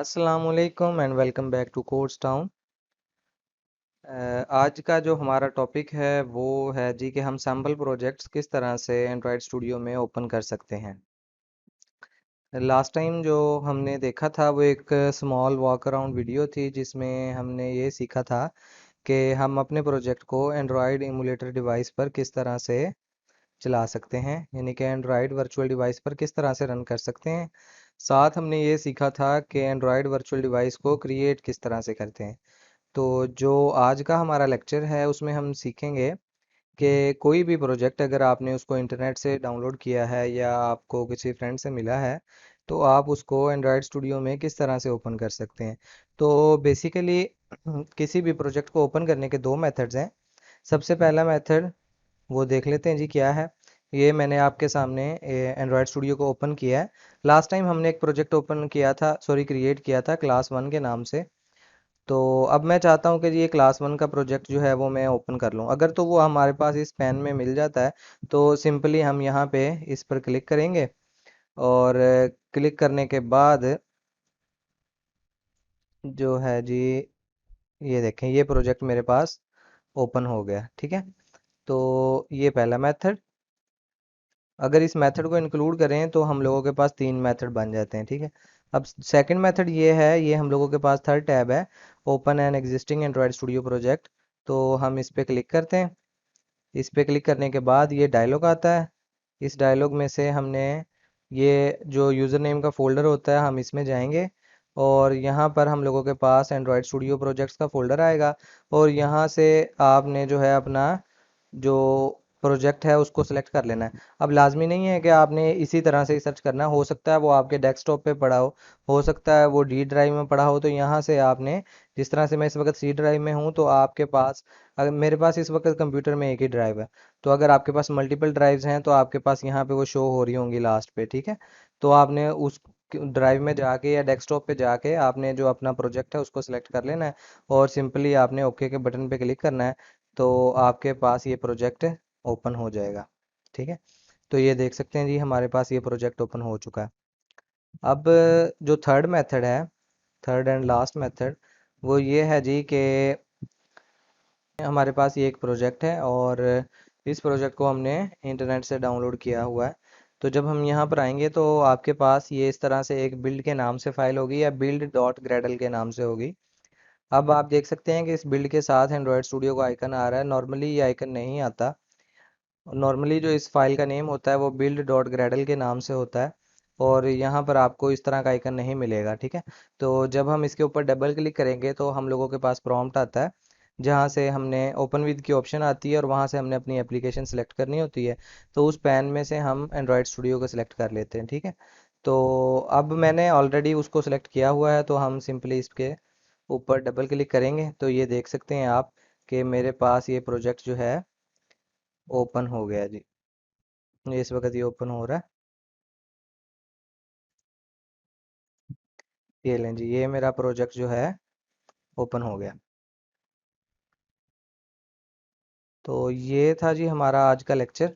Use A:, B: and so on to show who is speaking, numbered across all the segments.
A: अस्सलामुअलैकुम and welcome back to course town. आज का जो हमारा टॉपिक है वो है जी कि हम सैम्पल प्रोजेक्ट्स किस तरह से एंड्रॉयड स्टूडियो में ओपन कर सकते हैं। लास्ट टाइम जो हमने देखा था वो एक स्मॉल वॉक अराउंड वीडियो थी जिसमें हमने ये सीखा था कि हम अपने प्रोजेक्ट को एंड्रॉयड एमुलेटर डिवाइस पर किस तरह से चला सकते हैं, यानी कि एंड्रॉयड वर्चुअल डिवाइस पर किस तरह से रन कर सकते हैं। साथ हमने ये सीखा था कि एंड्रॉयड वर्चुअल डिवाइस को क्रिएट किस तरह से करते हैं। तो जो आज का हमारा लेक्चर है उसमें हम सीखेंगे कि कोई भी प्रोजेक्ट अगर आपने उसको इंटरनेट से डाउनलोड किया है या आपको किसी फ्रेंड से मिला है तो आप उसको एंड्रॉयड स्टूडियो में किस तरह से ओपन कर सकते हैं। तो बेसिकली किसी भी प्रोजेक्ट को ओपन करने के दो मेथड्स हैं। सबसे पहला मेथड वो देख लेते हैं जी क्या है। ये मैंने आपके सामने एंड्रॉयड स्टूडियो को ओपन किया है। लास्ट टाइम हमने एक प्रोजेक्ट ओपन किया था, सॉरी क्रिएट किया था क्लास 1 के नाम से। तो अब मैं चाहता हूँ कि ये क्लास 1 का प्रोजेक्ट जो है वो मैं ओपन कर लूँ। अगर तो वो हमारे पास इस पेन में मिल जाता है तो सिंपली हम यहाँ पे इस पर क्लिक करेंगे और क्लिक करने के बाद जो है जी ये देखें ये प्रोजेक्ट मेरे पास ओपन हो गया। ठीक है, तो ये पहला मेथड। अगर इस मेथड को इंक्लूड करें तो हम लोगों के पास तीन मेथड बन जाते हैं। ठीक है, अब सेकंड मेथड ये है, ये हम लोगों के पास थर्ड टैब है, open an existing Android studio project. तो हम इस पे क्लिक करते हैं। इस पे क्लिक करने के बाद ये डायलॉग आता है। इस डायलॉग में से हमने ये जो यूज़र नेम का फोल्डर होता है हम इसमें जाएंगे और यहाँ पर हम लोगों के पास एंड्रॉयड स्टूडियो प्रोजेक्ट्स का फोल्डर आएगा और यहाँ से आपने जो है अपना जो प्रोजेक्ट है उसको सिलेक्ट कर लेना है। अब लाजमी नहीं है कि आपने इसी तरह से ही सर्च करना है, हो सकता है वो आपके डेस्कटॉप पे पड़ा हो सकता है वो डी ड्राइव में पड़ा हो। तो यहाँ से आपने, जिस तरह से मैं इस वक्त सी ड्राइव में हूँ तो आपके पास, अगर मेरे पास इस वक्त कंप्यूटर में एक ही ड्राइव है, तो अगर आपके पास मल्टीपल ड्राइव्स हैं तो आपके पास यहाँ पे वो शो हो रही होंगी लास्ट पे। ठीक है, तो आपने उस ड्राइव में जाके या डेस्कटॉप पे जाके आपने जो अपना प्रोजेक्ट है उसको सिलेक्ट कर लेना है और सिंपली आपने ओके के बटन पे क्लिक करना है। तो आपके पास ये प्रोजेक्ट ओपन हो जाएगा। ठीक है, तो ये देख सकते हैं जी हमारे पास ये प्रोजेक्ट ओपन हो चुका है। अब जो थर्ड मेथड है, थर्ड एंड लास्ट मेथड, वो ये है जी कि हमारे पास ये एक प्रोजेक्ट है और इस प्रोजेक्ट को हमने इंटरनेट से डाउनलोड किया हुआ है। तो जब हम यहाँ पर आएंगे तो आपके पास ये इस तरह से एक बिल्ड के नाम से फाइल होगी या बिल्ड डॉट ग्रेडल के नाम से होगी। अब आप देख सकते हैं कि इस बिल्ड के साथ एंड्रॉयड स्टूडियो का आइकन आ रहा है। नॉर्मली ये आइकन नहीं आता। नॉर्मली जो इस फाइल का नेम होता है वो बिल्ड डॉट ग्रेडल के नाम से होता है और यहाँ पर आपको इस तरह का आइकन नहीं मिलेगा। ठीक है, तो जब हम इसके ऊपर डबल क्लिक करेंगे तो हम लोगों के पास प्रॉम्प्ट आता है जहाँ से हमने ओपन विद की ऑप्शन आती है और वहाँ से हमने अपनी एप्लीकेशन सेलेक्ट करनी होती है। तो उस पैन में से हम एंड्रॉयड स्टूडियो को सिलेक्ट कर लेते हैं। ठीक है, तो अब मैंने ऑलरेडी उसको सिलेक्ट किया हुआ है तो हम सिंपली इसके ऊपर डबल क्लिक करेंगे तो ये देख सकते हैं आप कि मेरे पास ये प्रोजेक्ट जो है ओपन हो गया जी। ये इस वक्त ये ओपन हो रहा है। ये लें जी, ये मेरा प्रोजेक्ट जो है ओपन हो गया। तो ये था जी हमारा आज का लेक्चर,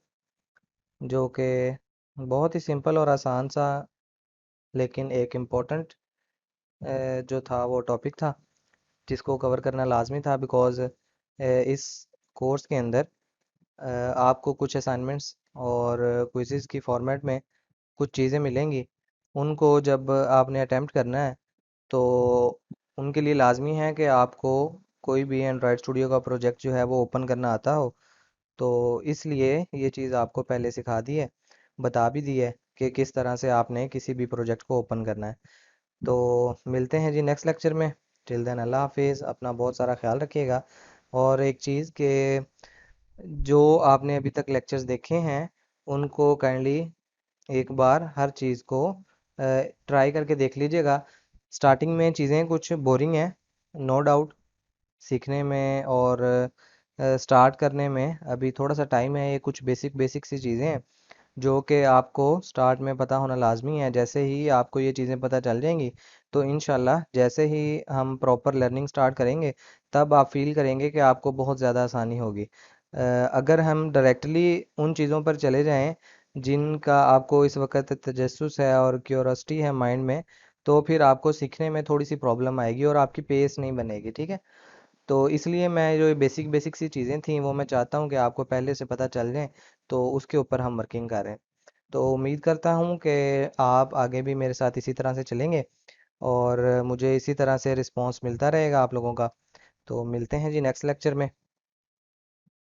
A: जो कि बहुत ही सिंपल और आसान सा, लेकिन एक इम्पोर्टेंट जो था वो टॉपिक था जिसको कवर करना लाजमी था। बिकॉज़ इस कोर्स के अंदर आपको कुछ असाइनमेंट्स और क्विज़ेज़ की फॉर्मेट में कुछ चीज़ें मिलेंगी। उनको जब आपने अटेम्प्ट करना है तो उनके लिए लाजमी है कि आपको कोई भी एंड्रॉयड स्टूडियो का प्रोजेक्ट जो है वो ओपन करना आता हो। तो इसलिए ये चीज़ आपको पहले सिखा दी है, बता भी दी है कि किस तरह से आपने किसी भी प्रोजेक्ट को ओपन करना है। तो मिलते हैं जी नेक्स्ट लेक्चर में। टिल देन अल्लाह हाफिज़, अपना बहुत सारा ख्याल रखिएगा। और एक चीज़ कि जो आपने अभी तक लेक्चर्स देखे हैं उनको काइंडली एक बार हर चीज़ को ट्राई करके देख लीजिएगा। स्टार्टिंग में चीज़ें कुछ बोरिंग हैं, नो डाउट, सीखने में और स्टार्ट करने में अभी थोड़ा सा टाइम है। ये कुछ बेसिक बेसिक सी चीज़ें हैं जो कि आपको स्टार्ट में पता होना लाजमी है। जैसे ही आपको ये चीज़ें पता चल जाएंगी तो इंशाल्लाह जैसे ही हम प्रॉपर लर्निंग स्टार्ट करेंगे तब आप फील करेंगे कि आपको बहुत ज़्यादा आसानी होगी। अगर हम डायरेक्टली उन चीज़ों पर चले जाएं जिनका आपको इस वक्त तजस्सुस है और क्यूरोसिटी है माइंड में, तो फिर आपको सीखने में थोड़ी सी प्रॉब्लम आएगी और आपकी पेस नहीं बनेगी, ठीक है। तो इसलिए मैं जो बेसिक बेसिक सी चीज़ें थी वो मैं चाहता हूँ कि आपको पहले से पता चल जाए, तो उसके ऊपर हम वर्किंग करें। तो उम्मीद करता हूँ कि आप आगे भी मेरे साथ इसी तरह से चलेंगे और मुझे इसी तरह से रिस्पांस मिलता रहेगा आप लोगों का। तो मिलते हैं जी नेक्स्ट लेक्चर में।